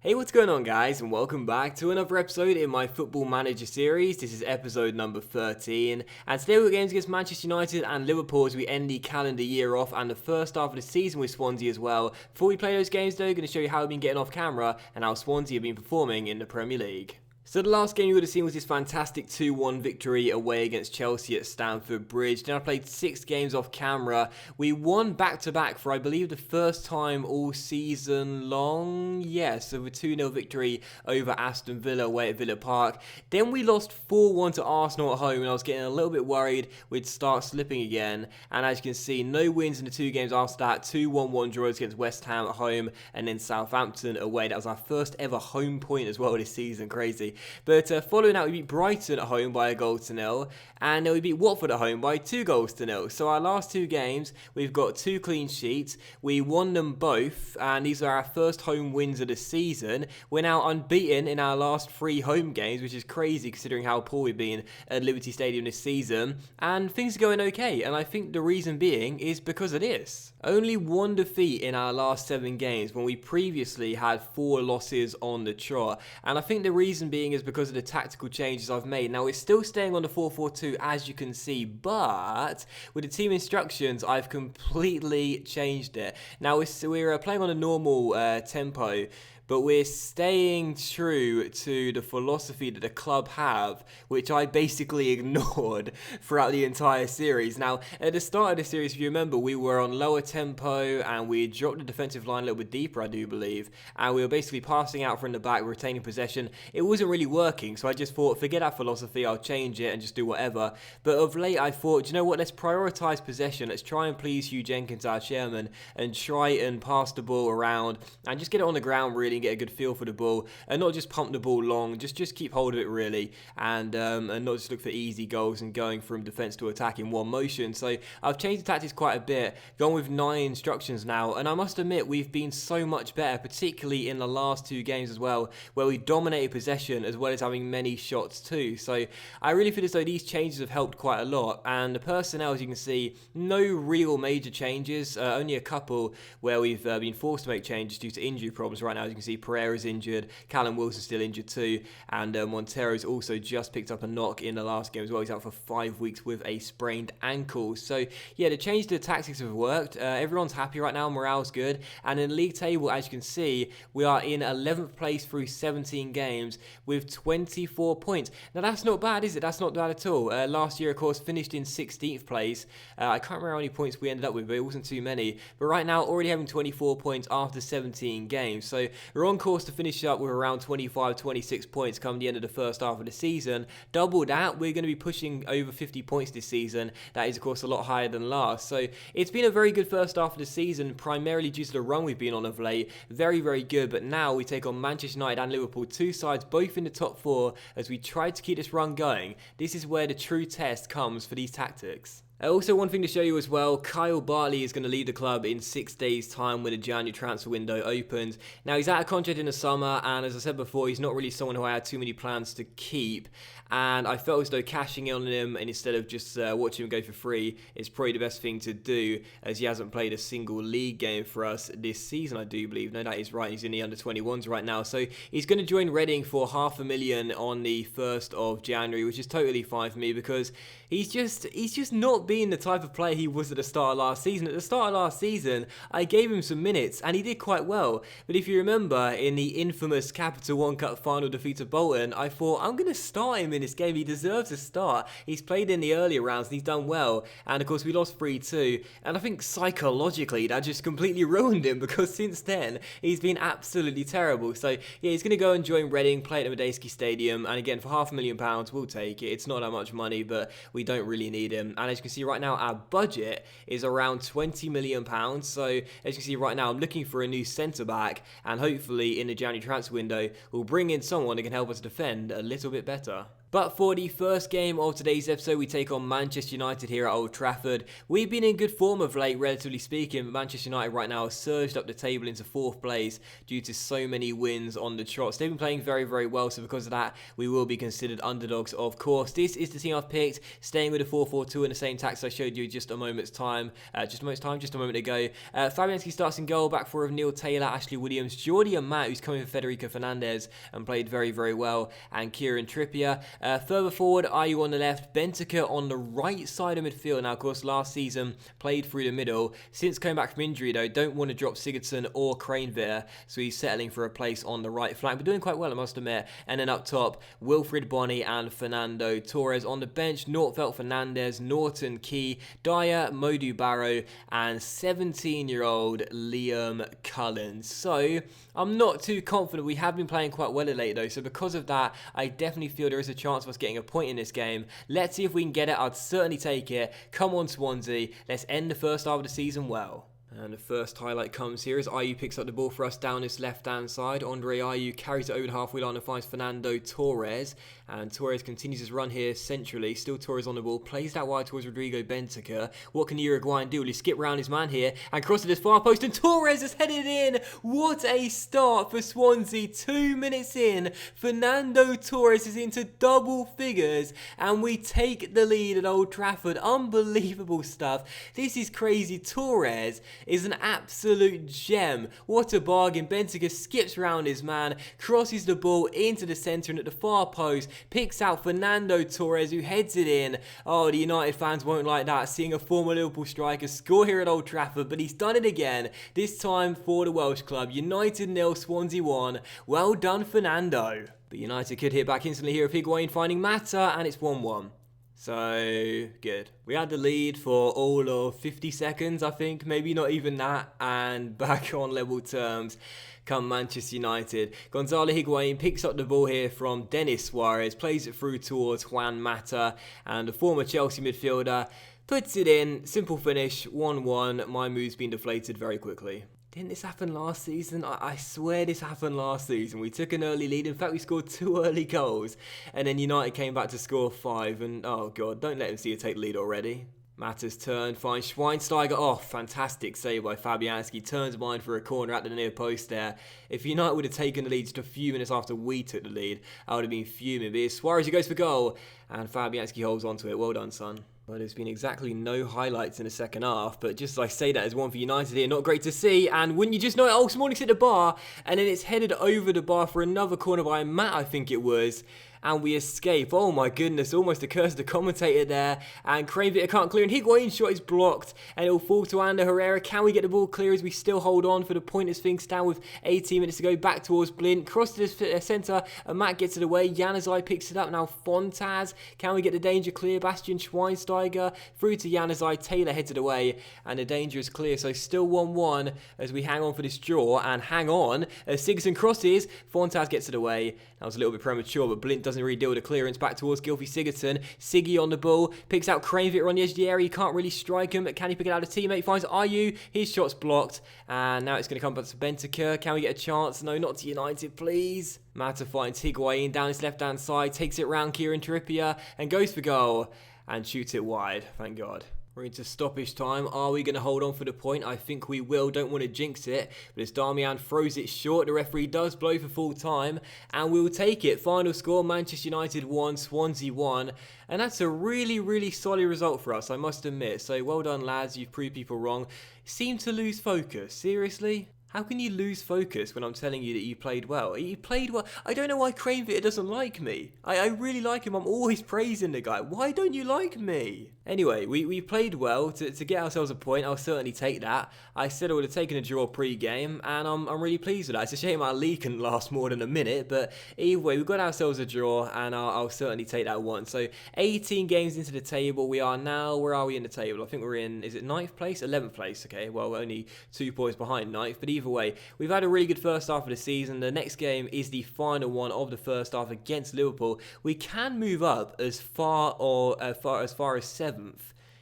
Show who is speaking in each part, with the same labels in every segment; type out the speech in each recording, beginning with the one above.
Speaker 1: Hey, what's going on, guys, and welcome back to another episode in my Football Manager series. This is episode number 13, and today we're games against Manchester United and Liverpool as we end the calendar year off and the first half of the season with Swansea as well. Before we play those games, though, I'm going to show you how we've been getting off camera and how Swansea have been performing in the Premier League. So the last game you would have seen was this fantastic 2-1 victory away against Chelsea at Stamford Bridge. Then I played 6 games off camera. We won back-to-back for, I believe, the first time all season long. Yes, so a 2-0 victory over Aston Villa away at Villa Park. Then we lost 4-1 to Arsenal at home, and I was getting a little bit worried we'd start slipping again. And as you can see, no wins in the 2 games after that. 2 1-1 draws against West Ham at home, and then Southampton away. That was our first ever home point as well this season. Crazy. But following that, we beat Brighton at home by 1-0, and then we beat Watford at home by 2-0. So our last 2 games, we've got 2 clean sheets. We won them both, and these are our first home wins of the season. We're now unbeaten in our last 3 home games, which is crazy considering how poor we've been at Liberty Stadium this season. And things are going okay, and I think the reason being is because of this. Only 1 defeat in our last 7 games when we previously had 4 losses on the trot. And I think the reason being is because of the tactical changes I've made. Now, we're still staying on the 4-4-2 as you can see, but with the team instructions, I've completely changed it. Now, we're playing on a normal tempo, but we're staying true to the philosophy that the club have, which I basically ignored throughout the entire series. Now, at the start of the series, if you remember, we were on lower tempo and we dropped the defensive line a little bit deeper, I do believe, and we were basically passing out from the back, retaining possession. It wasn't really working, so I just thought, forget that philosophy, I'll change it and just do whatever. But of late, I thought, you know what, let's prioritise possession, let's try and please Hugh Jenkins, our chairman, and try and pass the ball around and just get it on the ground, really, get a good feel for the ball and not just pump the ball long, just keep hold of it really, and not just look for easy goals and going from defence to attack in one motion. So I've changed the tactics quite a bit, gone with 9 instructions now, and I must admit we've been so much better, particularly in the last 2 games as well, where we dominated possession as well as having many shots too. So I really feel as though these changes have helped quite a lot, and the personnel, as you can see, no real major changes, only a couple where we've been forced to make changes due to injury problems. Right now, as you can see, Pereira's injured, Callum Wilson's still injured too, and Montero's also just picked up a knock in the last game as well. He's out for 5 weeks with a sprained ankle. So yeah, the change to the tactics have worked. Everyone's happy right now, morale's good, and in the league table, as you can see, we are in 11th place through 17 games with 24 points. Now that's not bad, is it? That's not bad at all. Last year, of course, finished in 16th place. I can't remember how many points we ended up with, but it wasn't too many. But right now, already having 24 points after 17 games. So we're on course to finish up with around 25-26 points come the end of the first half of the season. Double that, we're going to be pushing over 50 points this season. That is, of course, a lot higher than last. So it's been a very good first half of the season, primarily due to the run we've been on of late. Very, very good. But now we take on Manchester United and Liverpool, 2 sides both in the top 4 as we try to keep this run going. This is where the true test comes for these tactics. Also, one thing to show you as well, Kyle Bartley is going to leave the club in 6 days' time when the January transfer window opens. Now, he's out of contract in the summer, and as I said before, he's not really someone who I had too many plans to keep. And I felt as though cashing in on him and instead of just watching him go for free is probably the best thing to do, as he hasn't played a single league game for us this season, I do believe. No, that is right. He's in the under-21s right now. So he's going to join Reading for $500,000 on the 1st of January, which is totally fine for me because he's just not being the type of player he was at the start of last season. At the start of last season, I gave him some minutes and he did quite well. But if you remember, in the infamous Capital One Cup final defeat of Bolton, I thought, I'm going to start him in this game. He deserves a start. He's played in the earlier rounds and he's done well. And of course, we lost 3-2. And I think psychologically, that just completely ruined him because since then, he's been absolutely terrible. So yeah, he's going to go and join Reading, play at the Medeski Stadium. And again, for £500,000, we'll take it. It's not that much money, but we don't really need him. And as you can see right now, our budget is around £20 million. So as you can see right now, I'm looking for a new centre-back. And hopefully in the January transfer window, we'll bring in someone that can help us defend a little bit better. But for the first game of today's episode, we take on Manchester United here at Old Trafford. We've been in good form of late, relatively speaking, but Manchester United right now have surged up the table into 4th place due to so many wins on the trot. So they've been playing very, very well, so because of that, we will be considered underdogs, of course. This is the team I've picked, staying with a 4-4-2 in the same tactics I showed you just a moment ago. Fabianski starts in goal, back four of Neil Taylor, Ashley Williams, Jordi Amat, who's coming for Federico Fernandez and played very, very well, and Kieran Trippier. Further forward, Ayew on the left, Benteke on the right side of midfield. Now, of course, last season played through the middle. Since coming back from injury, though, don't want to drop Sigurdsson or Craneveer, so he's settling for a place on the right flank, but doing quite well, I must admit. And then up top, Wilfried Bony and Fernando Torres. On the bench, Nordfeldt Fernandez, Norton Key, Dyer, Modou Barrow, and 17-year-old Liam Cullen. So, I'm not too confident. We have been playing quite well of late, though, so because of that, I definitely feel there is a chance of us getting a point in this game. Let's see if we can get it. I'd certainly take it. Come on, Swansea. Let's end the first half of the season well. And the first highlight comes here as Ayew picks up the ball for us down his left-hand side. Andre Ayew carries it over the halfway line and finds Fernando Torres. And Torres continues his run here centrally. Still Torres on the ball. Plays that wide towards Rodrigo Benteke. What can the Uruguayan do? Will he skip round his man here and cross to this far post? And Torres has headed in. What a start for Swansea. 2 minutes in. Fernando Torres is into double figures. And we take the lead at Old Trafford. Unbelievable stuff. This is crazy. Torres is an absolute gem. What a bargain. Benteke skips round his man, crosses the ball into the centre and at the far post, picks out Fernando Torres who heads it in. Oh, the United fans won't like that, seeing a former Liverpool striker score here at Old Trafford, but he's done it again, this time for the Welsh club. United 0, Swansea 1. Well done, Fernando. But United could hit back instantly here with Higuain finding Mata, and it's 1-1. So, good. We had the lead for all of 50 seconds, I think, maybe not even that, and back on level terms come Manchester United. Gonzalo Higuain picks up the ball here from Denis Suarez, plays it through towards Juan Mata, and the former Chelsea midfielder puts it in. Simple finish, 1-1. My mood's been deflated very quickly. Didn't this happen last season? I swear this happened last season. We took an early lead. In fact, we scored 2 early goals. And then United came back to score 5. And, oh, God, don't let him see you take the lead already. Matters turn, finds Schweinsteiger off. Fantastic save by Fabianski. Turns mine for a corner at the near post there. If United would have taken the lead just a few minutes after we took the lead, I would have been fuming. But it's Suarez who goes for goal. And Fabianski holds on to it. Well done, son. Well, there's been exactly no highlights in the second half, but just as I say that, there's one for United here. Not great to see, and wouldn't you just know it, oh, Smalling's hit the bar, and then it's headed over the bar for another corner by Matt, I think it was, and we escape. Oh my goodness, almost a curse the commentator there, and Craneveer can't clear, and Higuain's shot is blocked, and it'll fall to Ander Herrera. Can we get the ball clear as we still hold on for the point as things stand with 18 minutes to go? Back towards Blint, cross to the centre, and Matt gets it away. Januzaj picks it up, now Fontaz. Can we get the danger clear? Bastian Schweinsteiger through to Januzaj, Taylor heads it away, and the danger is clear, so still 1-1 as we hang on for this draw, and hang on as Sigurdsson crosses, Fontaz gets it away. That was a little bit premature, but Blint doesn't really deal with the clearance. Back towards Gylfi Sigurdsson. Siggy on the ball. Picks out Craneveer on the edge of the area. He can't really strike him, but can he pick it out? A teammate finds Ayew. His shot's blocked. And now it's going to come back to Benteke. Can we get a chance? No, not to United, please. Mata finds Higuain down his left-hand side. Takes it round Kieran Trippier and goes for goal. And shoots it wide. Thank God. We're into stoppage time. Are we going to hold on for the point? I think we will. Don't want to jinx it. But as Darmian throws it short, the referee does blow for full time. And we'll take it. Final score, Manchester United 1, Swansea 1. And that's a really, really solid result for us, I must admit. So well done, lads. You've proved people wrong. Seem to lose focus. Seriously? How can you lose focus when I'm telling you that you played well? You played well. I don't know why Craneveer doesn't like me. I really like him. I'm always praising the guy. Why don't you like me? Anyway, we played well to get ourselves a point. I'll certainly take that. I said I would have taken a draw pre-game, and I'm really pleased with that. It's a shame our league couldn't last more than a minute, but either way, we've got ourselves a draw, and I'll certainly take that one. So 18 games into the table. We are now, where are we in the table? I think we're in, is it 9th place? 11th place, okay. Well, we're only 2 points behind 9th, but either way, we've had a really good first half of the season. The next game is the final one of the first half against Liverpool. We can move up as far as 7th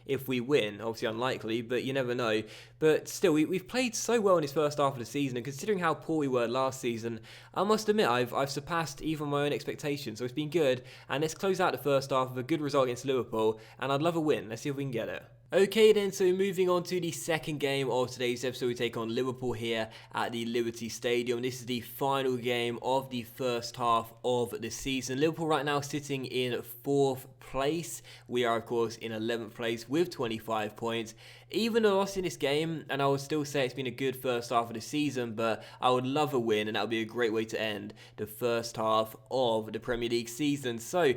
Speaker 1: if we win. Obviously unlikely, but you never know. But still, we've played so well in this first half of the season, and considering how poor we were last season, I must admit I've surpassed even my own expectations. So it's been good, and let's close out the first half with a good result against Liverpool, and I'd love a win. Let's see if we can get it. Okay then, so moving on to the second game of today's episode, we take on Liverpool here at the Liberty Stadium. This is the final game of the first half of the season. Liverpool right now sitting in 4th place. We are of course in 11th place with 25 points. Even a loss in this game, and I would still say it's been a good first half of the season, but I would love a win, and that would be a great way to end the first half of the Premier League season. So,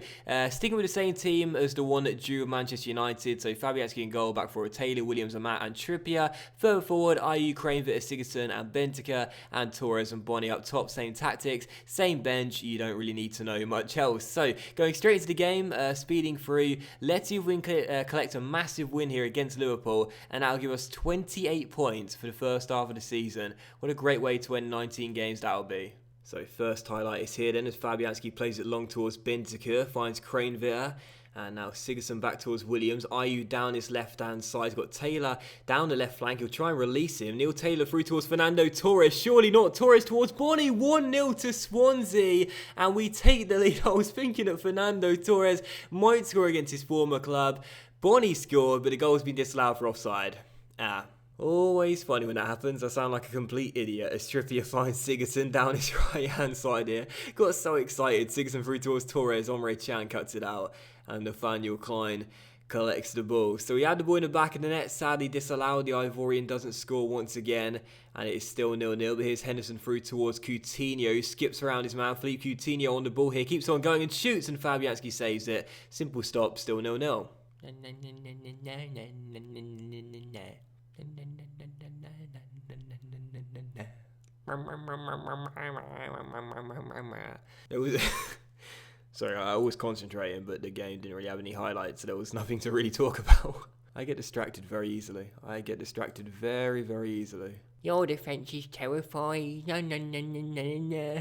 Speaker 1: sticking with the same team as the one that drew Manchester United, so Fabianski in goal, back for Taylor, Williams, Amat and Trippier. Further forward, Ayew, Crane, Sigurdsson and Benteke, and Torres and Bonney up top. Same tactics, same bench, you don't really need to know much else. So, going straight into the game, speeding through, let's see if we can collect a massive win here against Liverpool, and that'll give us 28 points for the first half of the season. What a great way to end 19 games that'll be. So first highlight is here then as Fabianski plays it long towards Benteke, finds Crane, and now Sigurdsson back towards Williams. Ayew down his left-hand side. He's got Taylor down the left flank. He'll try and release him. Neil Taylor through towards Fernando Torres. Surely not. Torres towards Bonney. 1-0 to Swansea. And we take the lead. I was thinking that Fernando Torres might score against his former club. Bonney scored, but the goal's been disallowed for offside. Always funny when that happens. I sound like a complete idiot as Trippier finds Sigurdsson down his right-hand side here. Got so excited. Sigurdsson through towards Torres. Omre Chan cuts it out. And Nathaniel Klein collects the ball. So he had the ball in the back of the net. Sadly disallowed. The Ivorian doesn't score once again. And it is still 0-0. But here's Henderson through towards Coutinho. Skips around his man. Philippe Coutinho on the ball here. Keeps on going and shoots. And Fabianski saves it. Simple stop. Still 0-0. It was sorry, I was concentrating, but the game didn't really have any highlights, so there was nothing to really talk about. I get distracted very easily. I get distracted very, very easily. Your defense is terrifying. No, no, no, no, no, no.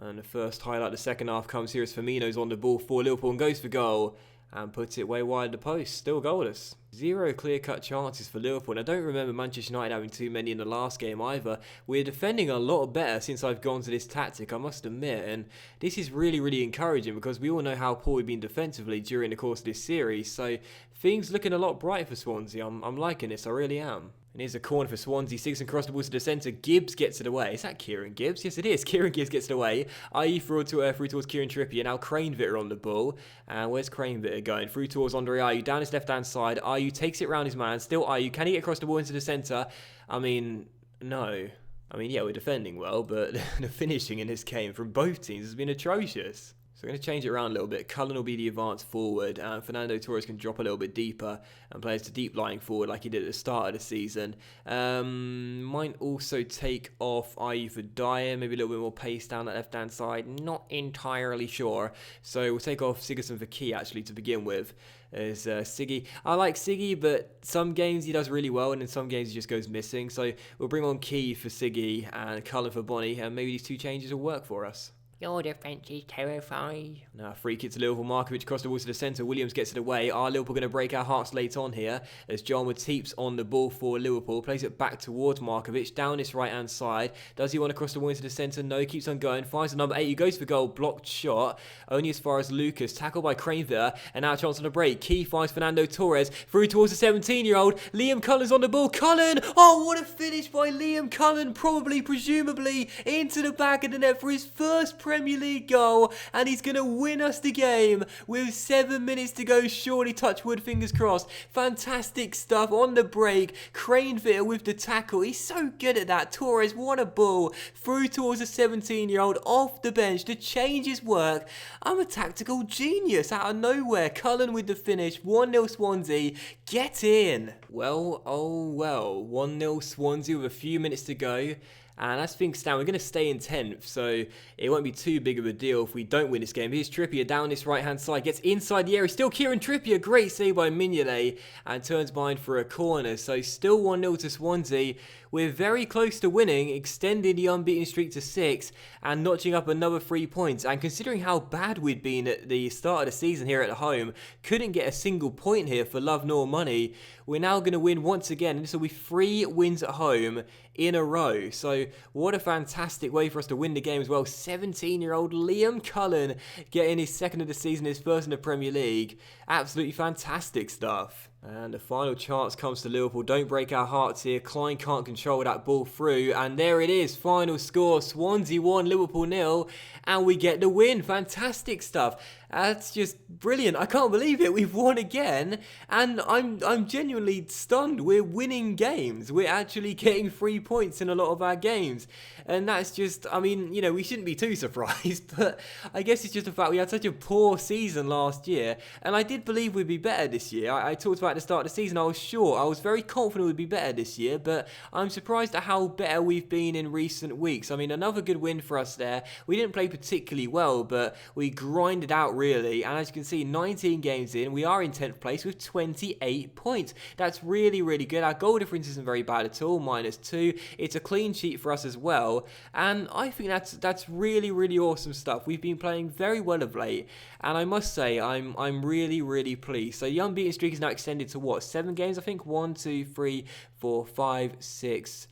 Speaker 1: And the first highlight, the second half comes here as Firmino's on the ball for Liverpool and goes for goal and puts it way wide of the post. Still goalless. 0 clear-cut chances for Liverpool. And I don't remember Manchester United having too many in the last game either. We're defending a lot better since I've gone to this tactic, I must admit. And this is really, really encouraging because we all know how poor we've been defensively during the course of this series. So things looking a lot bright for Swansea. I'm liking this, I really am. And here's a corner for Swansea. Sigurdsson cross the ball to the centre. Gibbs gets it away. Is that Kieran Gibbs? Yes, it is. Kieran Gibbs gets it away. Ayew through towards Kieran Trippier. Now Crane on the ball. And where's Crane going? Through towards Andre Ayew. Down his left-hand side. Ayew takes it round his man. Still Ayew. Can he get across the ball into the centre? I mean, no. I mean, yeah, we're defending well, but the finishing in this game from both teams has been atrocious. So we're going to change it around a little bit. Cullen will be the advanced forward, and Fernando Torres can drop a little bit deeper and play as the deep lying forward like he did at the start of the season. Might also take off Ayew for Dyer, maybe a little bit more pace down that left-hand side. Not entirely sure. So we'll take off Sigurdsson for Key actually to begin with. As Siggy. I like Siggy, but some games he does really well, and in some games he just goes missing. So we'll bring on Key for Siggy and Cullen for Bonney, and maybe these two changes will work for us. Your defence is terrifying. Now, free kick to Liverpool. Markovic across the ball to the centre. Williams gets it away. Are Liverpool going to break our hearts late on here? As John Matip's on the ball for Liverpool. Plays it back towards Markovic. Down his right-hand side. Does he want to cross the ball into the centre? No, he keeps on going. Finds the number 8. He goes for goal. Blocked shot. Only as far as Lucas. Tackled by Craneville. And now a chance on the break. Key finds Fernando Torres. Through towards the 17-year-old. Liam Cullen's on the ball. Cullen! Oh, what a finish by Liam Cullen. Probably, presumably, into the back of the net for his first Premier League goal. And he's going to win us the game with 7 minutes to go. Surely, touch wood, fingers crossed. Fantastic stuff on the break. Craneville with the tackle. He's so good at that. Torres, what a ball. Through towards a 17-year-old off the bench to change his work. I'm a tactical genius out of nowhere. Cullen with the finish. 1-0 Swansea. Get in. Well, oh well. 1-0 Swansea with a few minutes to go. And as things stand, we're going to stay in 10th, so it won't be too big of a deal if we don't win this game. Here's Trippier down this right-hand side, gets inside the area. Still Kieran Trippier, great save by Mignolet, and turns behind for a corner. So still 1-0 to Swansea. we're very close to winning, extending the unbeaten streak to 6 and notching up another 3 points. And considering how bad we'd been at the start of the season here at home, couldn't get a single point here for love nor money, we're now going to win once again, and this will be 3 wins at home in a row. So what a fantastic way for us to win the game as well. 17-year-old Liam Cullen getting his second of the season, his first in the Premier League. Absolutely fantastic stuff. And the final chance comes to Liverpool. Don't break our hearts here. Klein can't control that ball through. And there it is. Final score. Swansea 1, Liverpool 0. And we get the win. Fantastic stuff. That's just brilliant. I can't believe it. We've won again. And I'm genuinely stunned. We're winning games. We're actually getting 3 points in a lot of our games. And that's just, I mean, you know, we shouldn't be too surprised. But I guess it's just the fact we had such a poor season last year. And I did believe we'd be better this year. I talked about at the start of the season, I was very confident we'd be better this year, but I'm surprised at how better we've been in recent weeks. I mean, another good win for us there. We didn't play particularly well, but we grinded out really, and as you can see, 19 games in, we are in 10th place with 28 points. That's really, really good. Our goal difference isn't very bad at all, -2. It's a clean sheet for us as well, and I think that's really, really awesome stuff. We've been playing very well of late, and I must say, I'm really, really pleased. So the unbeaten streak is now extended to what, 7 games, I think? 1, 2, 3, 4, 5, 6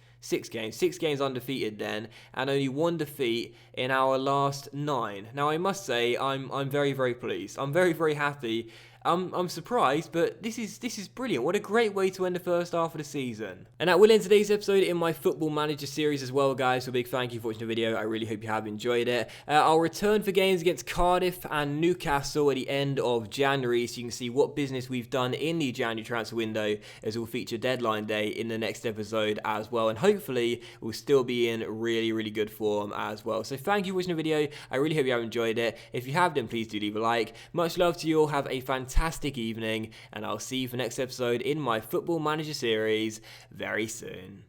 Speaker 1: games. 6 games undefeated then, and only 1 defeat in our last 9. Now I must say I'm very, very pleased. I'm very, very happy. I'm surprised, but this is brilliant. What a great way to end the first half of the season. And that will end today's episode in my Football Manager series as well, guys. So a big thank you for watching the video. I really hope you have enjoyed it. I'll return for games against Cardiff and Newcastle at the end of January, so you can see what business we've done in the January transfer window, as we'll feature deadline day in the next episode as well. And hopefully we'll still be in really, really good form as well. So thank you for watching the video. I really hope you have enjoyed it. If you have, then please do leave a like. Much love to you all. Have a fantastic evening, and I'll see you for next episode in my Football Manager series very soon.